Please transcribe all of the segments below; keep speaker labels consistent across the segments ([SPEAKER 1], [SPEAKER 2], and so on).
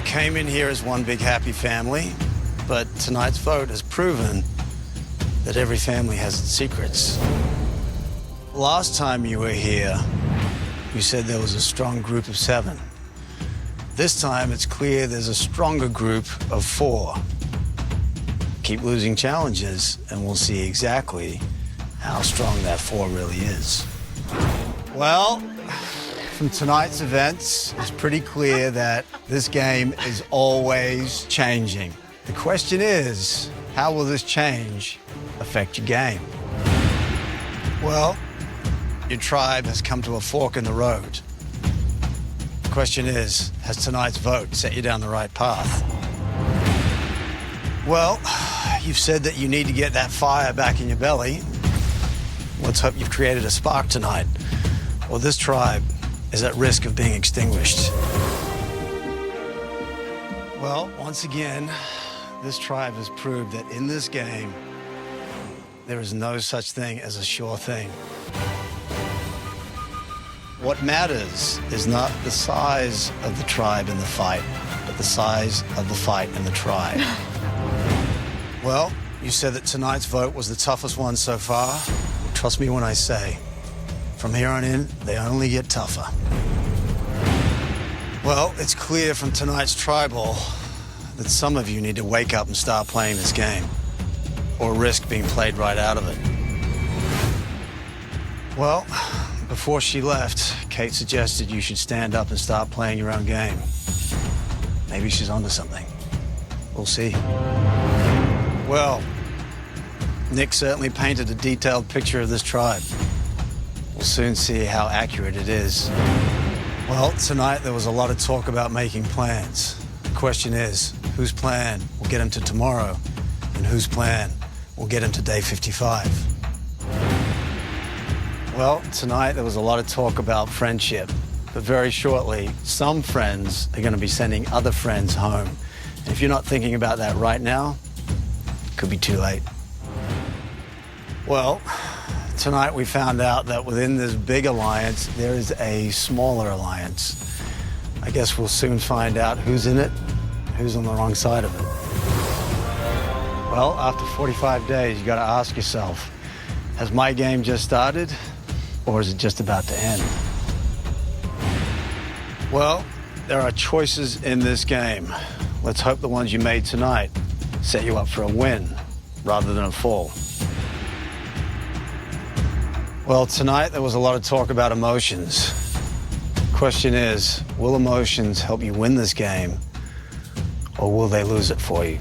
[SPEAKER 1] you came in here as one big happy family, but tonight's vote has proven that every family has its secrets. Last time you were here, you said there was a strong group of 7. This time, it's clear there's a stronger group of 4. Keep losing challenges, and we'll see exactly how strong that 4 really is. Well, from tonight's events, it's pretty clear that this game is always changing. The question is, how will this change affect your game? Well, your tribe has come to a fork in the road. The question is, has tonight's vote set you down the right path? Well, you've said that you need to get that fire back in your belly. Let's hope you've created a spark tonight, or this tribe is at risk of being extinguished. Well, once again, this tribe has proved that in this game, there is no such thing as a sure thing. What matters is not the size of the tribe in the fight, but the size of the fight in the tribe. Well, you said that tonight's vote was the toughest one so far. Trust me when I say, from here on in, they only get tougher. Well, it's clear from tonight's tribal that some of you need to wake up and start playing this game, or risk being played right out of it. Well, before she left, Kate suggested you should stand up and start playing your own game. Maybe she's onto something. We'll see. Well, Nick certainly painted a detailed picture of this tribe. We'll soon see how accurate it is. Well, tonight there was a lot of talk about making plans. The question is, whose plan will get him to tomorrow, and whose plan will get him to day 55? Well, tonight there was a lot of talk about friendship, but very shortly, some friends are going to be sending other friends home. And if you're not thinking about that right now, it could be too late. Well, tonight we found out that within this big alliance, there is a smaller alliance. I guess we'll soon find out who's in it, who's on the wrong side of it. Well, after 45 days, you got to ask yourself, has my game just started, or is it just about to end? Well, there are choices in this game. Let's hope the ones you made tonight set you up for a win rather than a fall. Well, tonight there was a lot of talk about emotions. Question is, will emotions help you win this game, or will they lose it for you?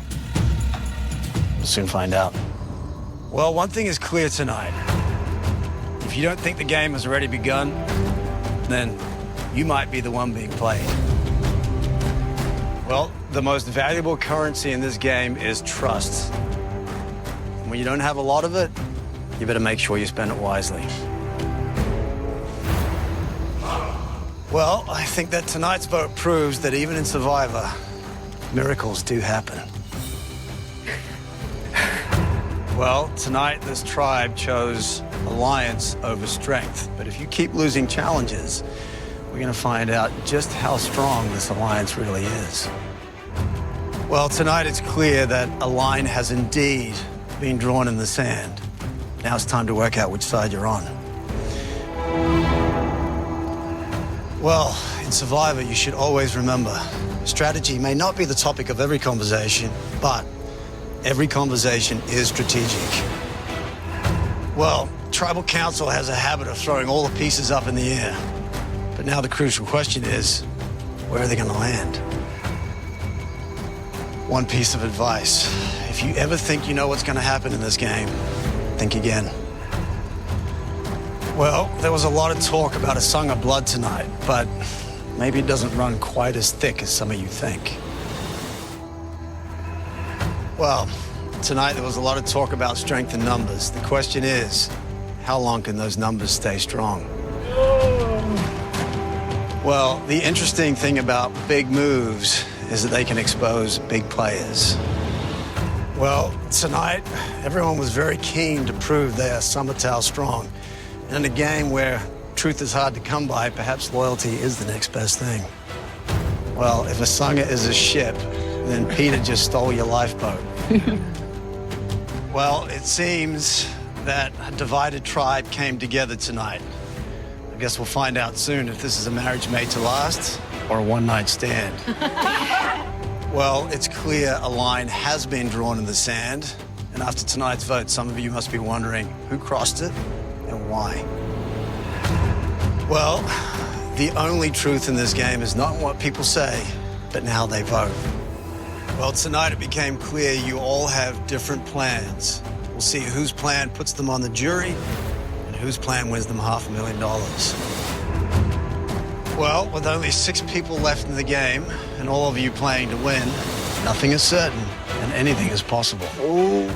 [SPEAKER 1] We'll soon find out. Well, one thing is clear tonight. If you don't think the game has already begun, then you might be the one being played. Well, the most valuable currency in this game is trust. When you don't have a lot of it, you better make sure you spend it wisely. Well, I think that tonight's vote proves that even in Survivor, miracles do happen. Well, tonight this tribe chose alliance over strength. But if you keep losing challenges, we're going to find out just how strong this alliance really is. Well, tonight it's clear that a line has indeed been drawn in the sand. Now it's time to work out which side you're on. Well, in Survivor, you should always remember, strategy may not be the topic of every conversation, but every conversation is strategic. Well, Tribal Council has a habit of throwing all the pieces up in the air. But now the crucial question is, where are they going to land? One piece of advice. If you ever think you know what's going to happen in this game, think again. Well, there was a lot of talk about a song of blood tonight, but maybe it doesn't run quite as thick as some of you think. Well, tonight there was a lot of talk about strength in numbers. The question is, how long can those numbers stay strong? Well, the interesting thing about big moves is that they can expose big players. Well, tonight, everyone was very keen to prove they are Summertown strong. And in a game where truth is hard to come by, perhaps loyalty is the next best thing. Well, if a Sangha is a ship, then Peter just stole your lifeboat. Well, it seems that a divided tribe came together tonight. I guess we'll find out soon if this is a marriage made to last or a one-night stand. Well, it's clear a line has been drawn in the sand, and after tonight's vote, some of you must be wondering who crossed it and why. Well, the only truth in this game is not what people say, but in how they vote. Well, tonight it became clear you all have different plans. We'll see whose plan puts them on the jury and whose plan wins them $500,000. Well, with only 6 people left in the game and all of you playing to win, nothing is certain and anything is possible. Ooh.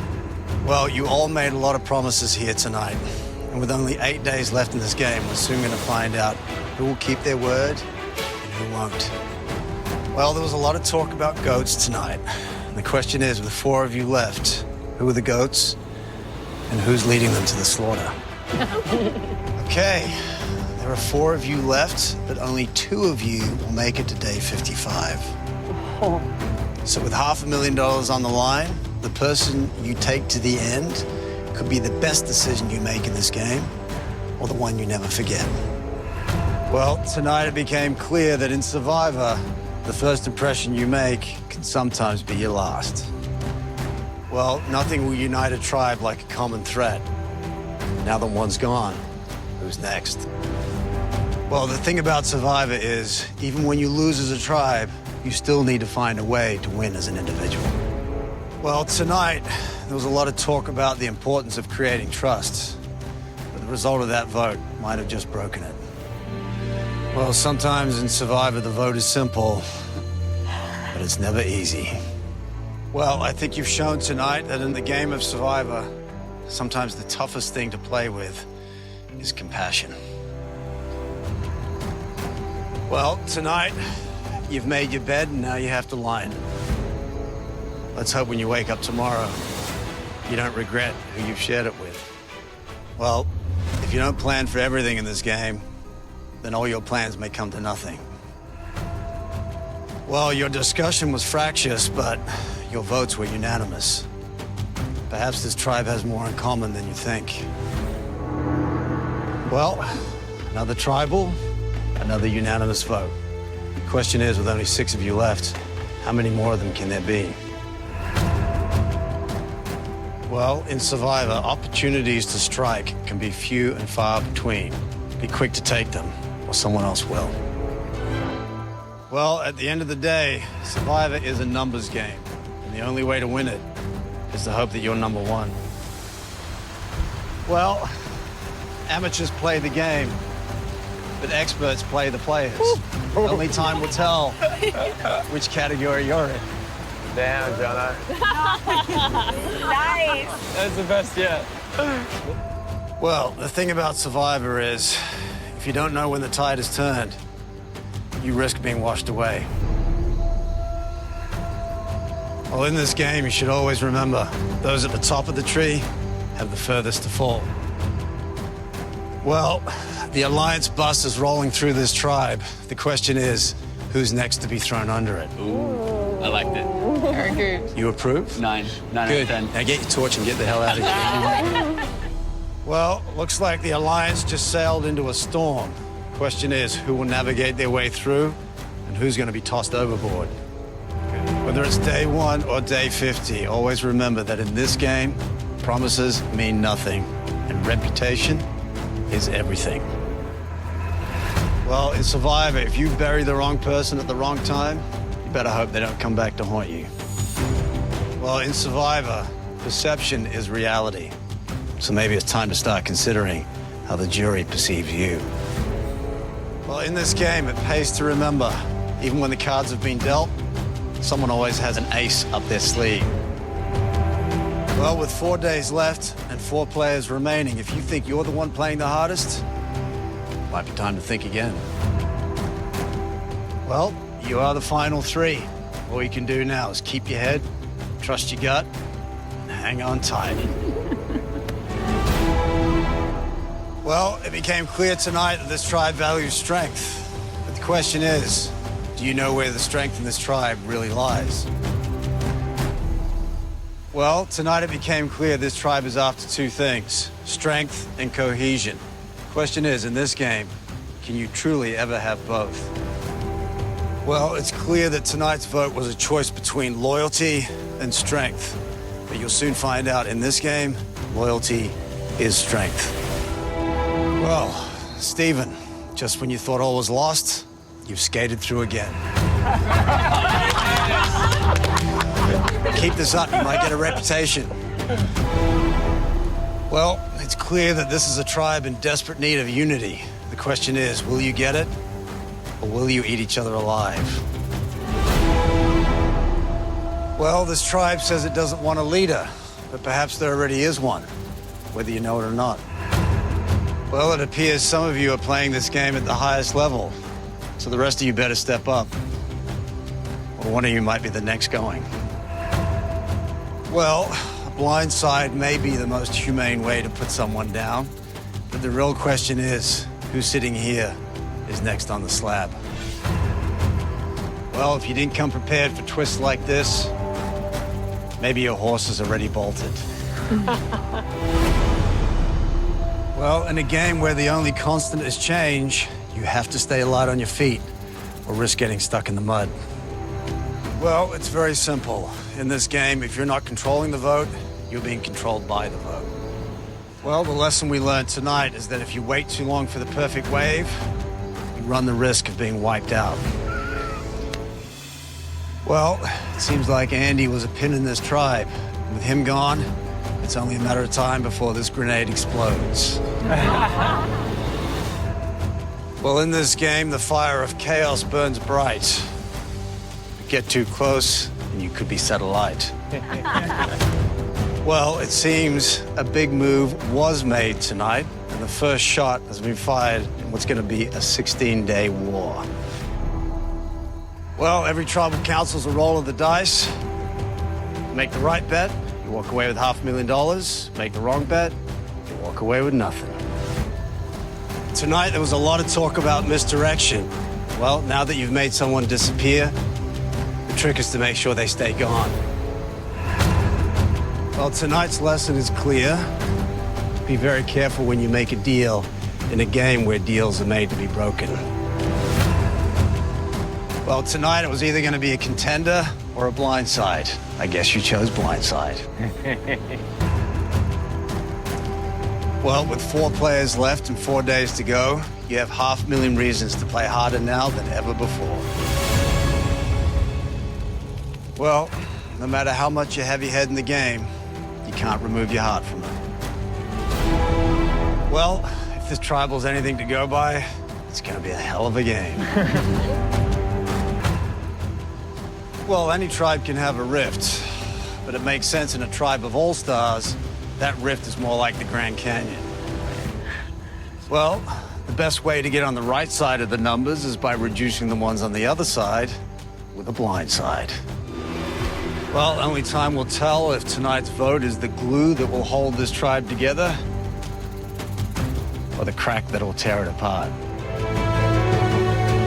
[SPEAKER 1] Well, you all made a lot of promises here tonight. And with only 8 days left in this game, we're soon going to find out who will keep their word and who won't. Well, there was a lot of talk about goats tonight. And the question is, with 4 of you left, who are the goats and who's leading them to the slaughter? Okay, there are 4 of you left, but only 2 of you will make it to day 55. So with $500,000 on the line, the person you take to the end could be the best decision you make in this game or the one you never forget. Well, tonight it became clear that in Survivor, the first impression you make can sometimes be your last. Well, nothing will unite a tribe like a common threat. Now that one's gone, who's next? Well, the thing about Survivor is, even when you lose as a tribe, you still need to find a way to win as an individual. Well, tonight, there was a lot of talk about the importance of creating trust, but the result of that vote might have just broken it. Well, sometimes in Survivor, the vote is simple, but it's never easy. Well, I think you've shown tonight that in the game of Survivor, sometimes the toughest thing to play with is compassion. Well, tonight, you've made your bed and now you have to lie in it. Let's hope when you wake up tomorrow, you don't regret who you've shared it with. Well, if you don't plan for everything in this game, then all your plans may come to nothing. Well, your discussion was fractious, but your votes were unanimous. Perhaps this tribe has more in common than you think. Well, another tribal, another unanimous vote. The question is, with only 6 of you left, how many more of them can there be? Well, in Survivor, opportunities to strike can be few and far between. Be quick to take them, or someone else will. Well, at the end of the day, Survivor is a numbers game, and the only way to win it is to hope that you're number 1. Well, amateurs play the game, but experts play the players. Only time will tell which category you're in.
[SPEAKER 2] Damn, Jonah.
[SPEAKER 3] Nice.
[SPEAKER 2] That's the best yet.
[SPEAKER 1] Well, the thing about Survivor is, if you don't know when the tide is turned, you risk being washed away. Well, in this game, you should always remember, those at the top of the tree have the furthest to fall. Well, the Alliance bus is rolling through this tribe. The question is, who's next to be thrown under it?
[SPEAKER 2] Ooh, I liked it.
[SPEAKER 3] Very good.
[SPEAKER 1] You approve?
[SPEAKER 2] 9 out
[SPEAKER 1] Good.
[SPEAKER 2] of 10.
[SPEAKER 1] Now get your torch and get the hell out of here. Well, looks like the Alliance just sailed into a storm. Question is, who will navigate their way through and who's going to be tossed overboard? Whether it's day 1 or day 50, always remember that in this game, promises mean nothing and reputation is everything. Well, in Survivor, if you bury the wrong person at the wrong time, you better hope they don't come back to haunt you. Well, in Survivor, perception is reality. So maybe it's time to start considering how the jury perceives you. Well, in this game, it pays to remember, even when the cards have been dealt, someone always has an ace up their sleeve. Well, with 4 days left and 4 players remaining, if you think you're the one playing the hardest, it might be time to think again. Well, you are the final 3. All you can do now is keep your head, trust your gut, and hang on tight. Well, it became clear tonight that this tribe values strength. But the question is, do Do you know where the strength in this tribe really lies? Well, tonight it became clear this tribe is after two things, strength and cohesion. Question is, in this game, can you truly ever have both? Well, it's clear that tonight's vote was a choice between loyalty and strength. But you'll soon find out in this game, loyalty is strength. Well, Stephen, just when you thought all was lost, you've skated through again. Keep this up, you might get a reputation. Well, it's clear that this is a tribe in desperate need of unity. The question is, will you get it, or will you eat each other alive? Well, this tribe says it doesn't want a leader, but perhaps there already is one, whether you know it or not. Well, it appears some of you are playing this game at the highest level, so the rest of you better step up, or one of you might be the next going. Well, a blindside may be the most humane way to put someone down, but the real question is, who's sitting here is next on the slab? Well, if you didn't come prepared for twists like this, maybe your horse is already bolted. Well, in a game where the only constant is change, you have to stay light on your feet or risk getting stuck in the mud. Well, it's very simple. In this game, if you're not controlling the vote, you're being controlled by the vote. Well, the lesson we learned tonight is that if you wait too long for the perfect wave, you run the risk of being wiped out. Well, it seems like Andy was a pin in this tribe. With him gone, it's only a matter of time before this grenade explodes. Well, in this game, the fire of chaos burns bright. Get too close, and you could be set alight. Well, it seems a big move was made tonight, and the first shot has been fired in what's going to be a 16-day war. Well, every tribal council's a roll of the dice. Make the right bet, you walk away with $500,000. Make the wrong bet, you walk away with nothing. Tonight, there was a lot of talk about misdirection. Well, now that you've made someone disappear, the trick is to make sure they stay gone. Well, tonight's lesson is clear. Be very careful when you make a deal in a game where deals are made to be broken. Well, tonight it was either going to be a contender or a blindside. I guess you chose blindside. Well, with 4 players left and 4 days to go, you have 500,000 reasons to play harder now than ever before. Well, no matter how much you have your head in the game, you can't remove your heart from it. Well, if this tribal's anything to go by, it's gonna be a hell of a game. Well, any tribe can have a rift, but it makes sense in a tribe of all-stars, that rift is more like the Grand Canyon. Well, the best way to get on the right side of the numbers is by reducing the ones on the other side with a blindside. Well, only time will tell if tonight's vote is the glue that will hold this tribe together or the crack that will tear it apart.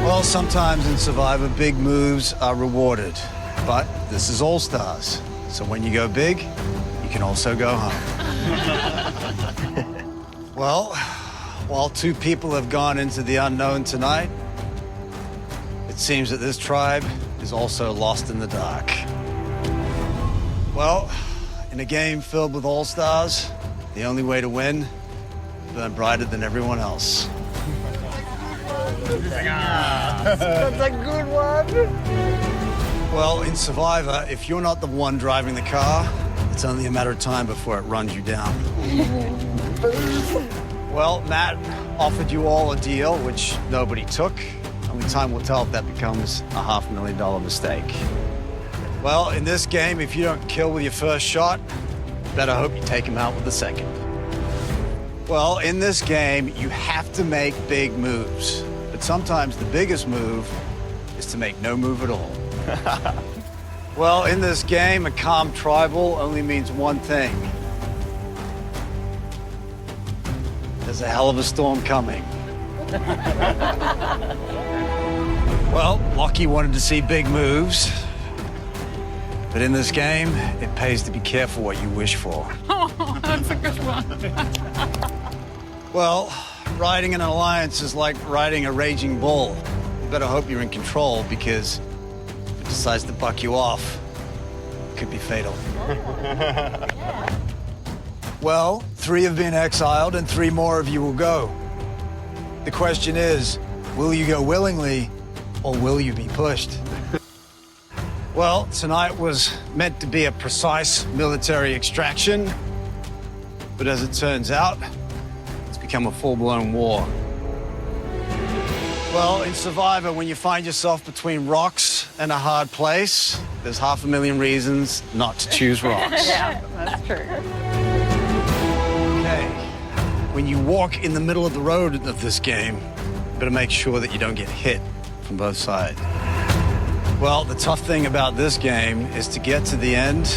[SPEAKER 1] Well, sometimes in Survivor, big moves are rewarded, but this is All Stars. So when you go big, you can also go home. Well, while 2 people have gone into the unknown tonight, it seems that this tribe is also lost in the dark. Well, in a game filled with all-stars, the only way to win is burn brighter than everyone else.
[SPEAKER 2] That's a good one.
[SPEAKER 1] Well, in Survivor, if you're not the one driving the car, it's only a matter of time before it runs you down. Well, Matt offered you all a deal, which nobody took. Only time will tell if that becomes a $500,000 mistake. Well, in this game, if you don't kill with your first shot, better hope you take him out with the second. Well, in this game, you have to make big moves. But sometimes the biggest move is to make no move at all. Well, in this game, a calm tribal only means one thing. There's a hell of a storm coming. Well, Lockie wanted to see big moves. But in this game, it pays to be careful what you wish for.
[SPEAKER 3] Oh, that's a good one.
[SPEAKER 1] Well, riding an alliance is like riding a raging bull. You better hope you're in control, because if it decides to buck you off, it could be fatal. Well, 3 have been exiled and 3 more of you will go. The question is, will you go willingly or will you be pushed? Well, tonight was meant to be a precise military extraction, but as it turns out, it's become a full-blown war. Well, in Survivor, when you find yourself between rocks and a hard place, there's 500,000 reasons not to choose rocks.
[SPEAKER 3] Yeah, that's true.
[SPEAKER 1] Okay, when you walk in the middle of the road of this game, you better make sure that you don't get hit from both sides. Well, the tough thing about this game is to get to the end,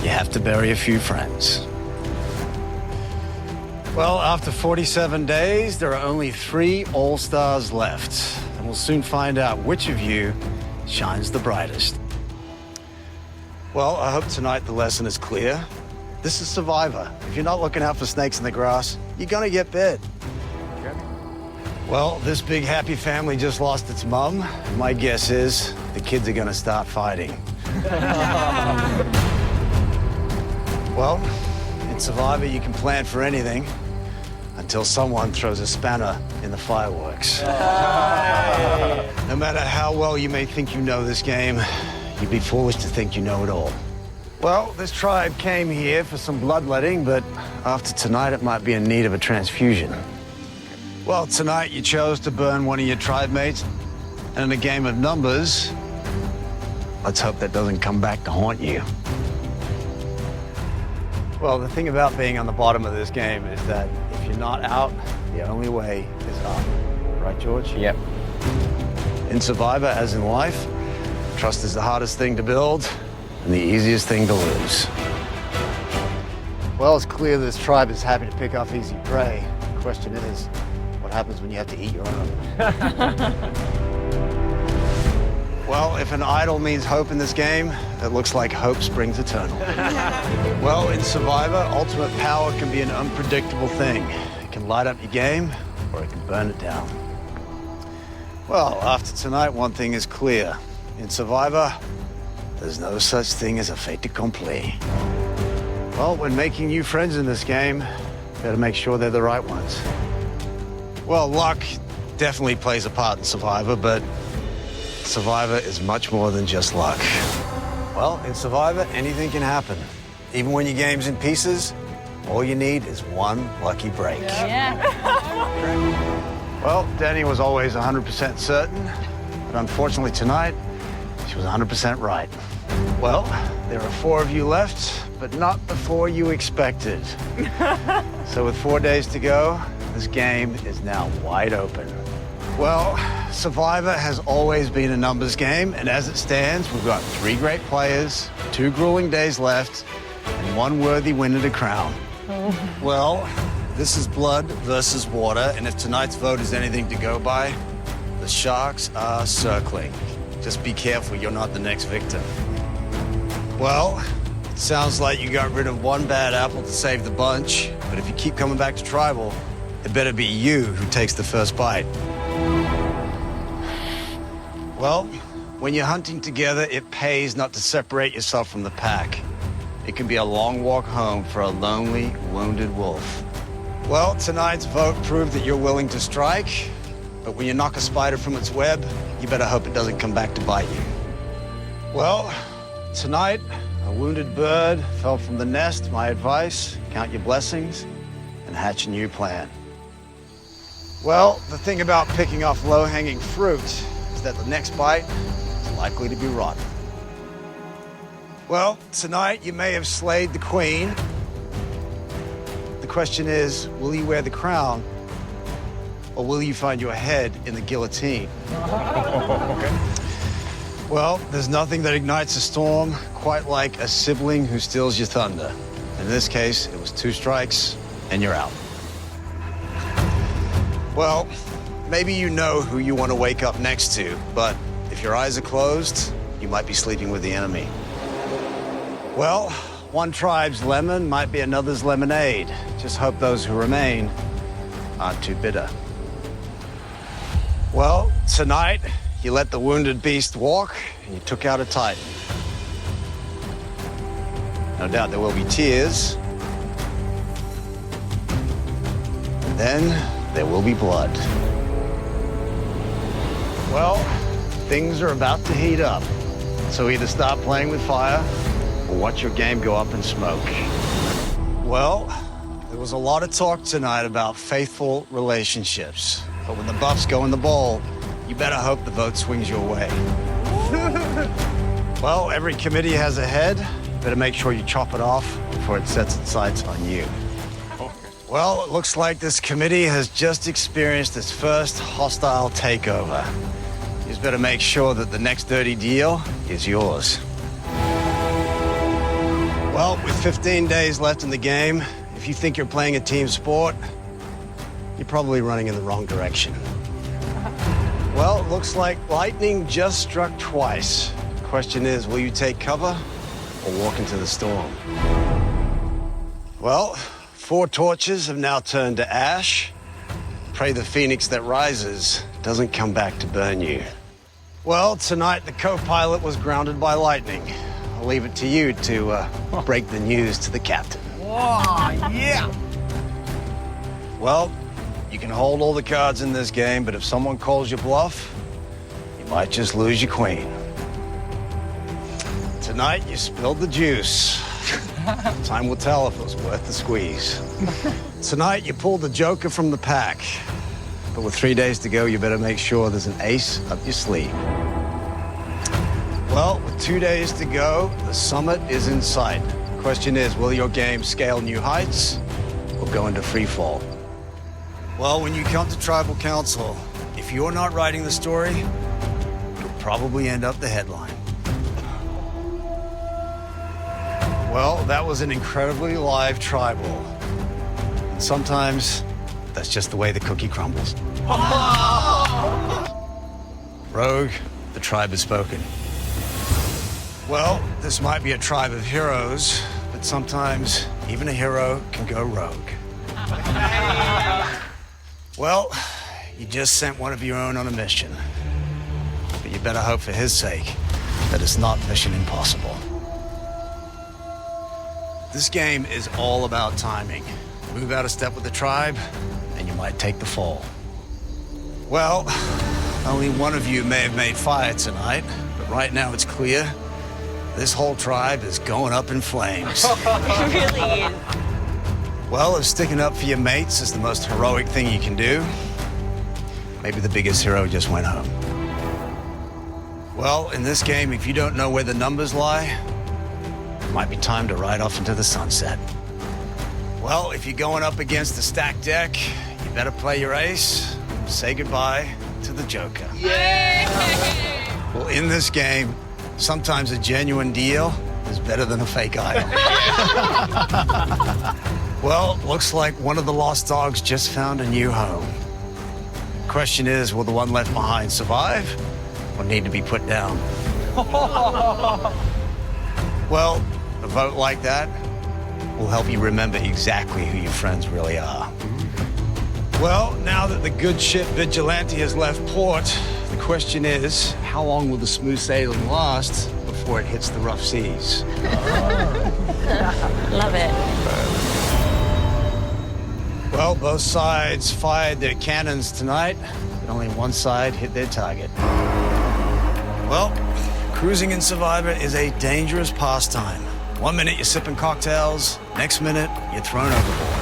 [SPEAKER 1] you have to bury a few friends. Well, after 47 days, there are only 3 All-Stars left, and we'll soon find out which of you shines the brightest. Well, I hope tonight the lesson is clear. This is Survivor. If you're not looking out for snakes in the grass, you're gonna get bit. Well, this big happy family just lost its mum. My guess is the kids are gonna start fighting. Well, in Survivor, you can plan for anything until someone throws a spanner in the fireworks. No matter how well you may think you know this game, you'd be foolish to think you know it all. Well, this tribe came here for some bloodletting, but after tonight, it might be in need of a transfusion. Well, tonight you chose to burn one of your tribe mates, and in a game of numbers, let's hope that doesn't come back to haunt you. Well, the thing about being on the bottom of this game is that if you're not out, the only way is up. Right, George?
[SPEAKER 2] Yep.
[SPEAKER 1] In Survivor, as in life, trust is the hardest thing to build and the easiest thing to lose. Well, it's clear this tribe is happy to pick off easy prey. The question is, what happens when you have to eat your own? Well, if an idol means hope in this game, it looks like hope springs eternal. Well, in Survivor, ultimate power can be an unpredictable thing. It can light up your game, or it can burn it down. Well, after tonight, one thing is clear. In Survivor, there's no such thing as a fait accompli. Well, when making new friends in this game, you better make sure they're the right ones. Well, luck definitely plays a part in Survivor, but Survivor is much more than just luck. Well, in Survivor, anything can happen. Even when your game's in pieces, all you need is one lucky break.
[SPEAKER 3] Yeah.
[SPEAKER 1] Well, Danny was always 100% certain, but unfortunately tonight, she was 100% right. Well, there are 4 of you left, but not the 4 you expected. So with 4 days to go, this game is now wide open. Well, Survivor has always been a numbers game, and as it stands, we've got 3 great players, 2 grueling days left, and 1 worthy winner to crown. Well, this is blood versus water, and if tonight's vote is anything to go by, the sharks are circling. Just be careful you're not the next victim. Well, it sounds like you got rid of 1 bad apple to save the bunch, but if you keep coming back to tribal, it better be you who takes the first bite. Well, when you're hunting together, it pays not to separate yourself from the pack. It can be a long walk home for a lonely, wounded wolf. Well, tonight's vote proved that you're willing to strike, but when you knock a spider from its web, you better hope it doesn't come back to bite you. Well, tonight, a wounded bird fell from the nest. My advice, count your blessings and hatch a new plan. Well, the thing about picking off low-hanging fruit is that the next bite is likely to be rotten. Well, tonight you may have slayed the queen. The question is, will you wear the crown, or will you find your head in the guillotine? Well, there's nothing that ignites a storm quite like a sibling who steals your thunder. In this case, it was 2 strikes, and you're out. Well, maybe you know who you want to wake up next to, but if your eyes are closed, you might be sleeping with the enemy. Well, one tribe's lemon might be another's lemonade. Just hope those who remain aren't too bitter. Well, tonight, you let the wounded beast walk, and you took out a titan. No doubt there will be tears. And then there will be blood. Well, things are about to heat up. So either start playing with fire or watch your game go up in smoke. Well, there was a lot of talk tonight about faithful relationships. But when the buffs go in the bowl, you better hope the vote swings your way. Well, every committee has a head. You better make sure you chop it off before it sets its sights on you. Well, it looks like this committee has just experienced its first hostile takeover. You just better make sure that the next dirty deal is yours. Well, with 15 days left in the game, if you think you're playing a team sport, you're probably running in the wrong direction. Well, it looks like lightning just struck twice. The question is, will you take cover or walk into the storm? Well, 4 torches have now turned to ash. Pray the phoenix that rises doesn't come back to burn you. Well, tonight the co-pilot was grounded by lightning. I'll leave it to you to break the news to the captain.
[SPEAKER 2] Oh, yeah.
[SPEAKER 1] Well, you can hold all the cards in this game, but if someone calls you bluff, you might just lose your queen. Tonight, you spilled the juice. Time will tell if it was worth the squeeze. Tonight, you pulled the joker from the pack. But with 3 days to go, you better make sure there's an ace up your sleeve. Well, with 2 days to go, the summit is in sight. The question is, will your game scale new heights or go into free fall? Well, when you come to tribal council, if you're not writing the story, you'll probably end up the headline. Well, that was an incredibly live tribal. And sometimes, that's just the way the cookie crumbles. Rogue, the tribe has spoken. Well, this might be a tribe of heroes, but sometimes even a hero can go rogue. Well, you just sent one of your own on a mission. But you better hope for his sake that it's not mission impossible. This game is all about timing. Move out of step with the tribe, and you might take the fall. Well, only one of you may have made fire tonight, but right now it's clear this whole tribe is going up in flames.
[SPEAKER 3] It really is.
[SPEAKER 1] Well, if sticking up for your mates is the most heroic thing you can do, maybe the biggest hero just went home. Well, in this game, if you don't know where the numbers lie, it might be time to ride off into the sunset. Well, if you're going up against the stacked deck, you better play your ace, say goodbye to the joker.
[SPEAKER 3] Yay!
[SPEAKER 1] Well, in this game, sometimes a genuine deal is better than a fake item. Well, looks like one of the lost dogs just found a new home. Question is, will the one left behind survive or need to be put down? Well, a vote like that will help you remember exactly who your friends really are. Well, now that the good ship Vigilante has left port, the question is, how long will the smooth sailing last before it hits the rough seas?
[SPEAKER 3] Love it.
[SPEAKER 1] Well, both sides fired their cannons tonight, but only one side hit their target. Well, cruising in Survivor is a dangerous pastime. 1 minute you're sipping cocktails, next minute you're thrown overboard.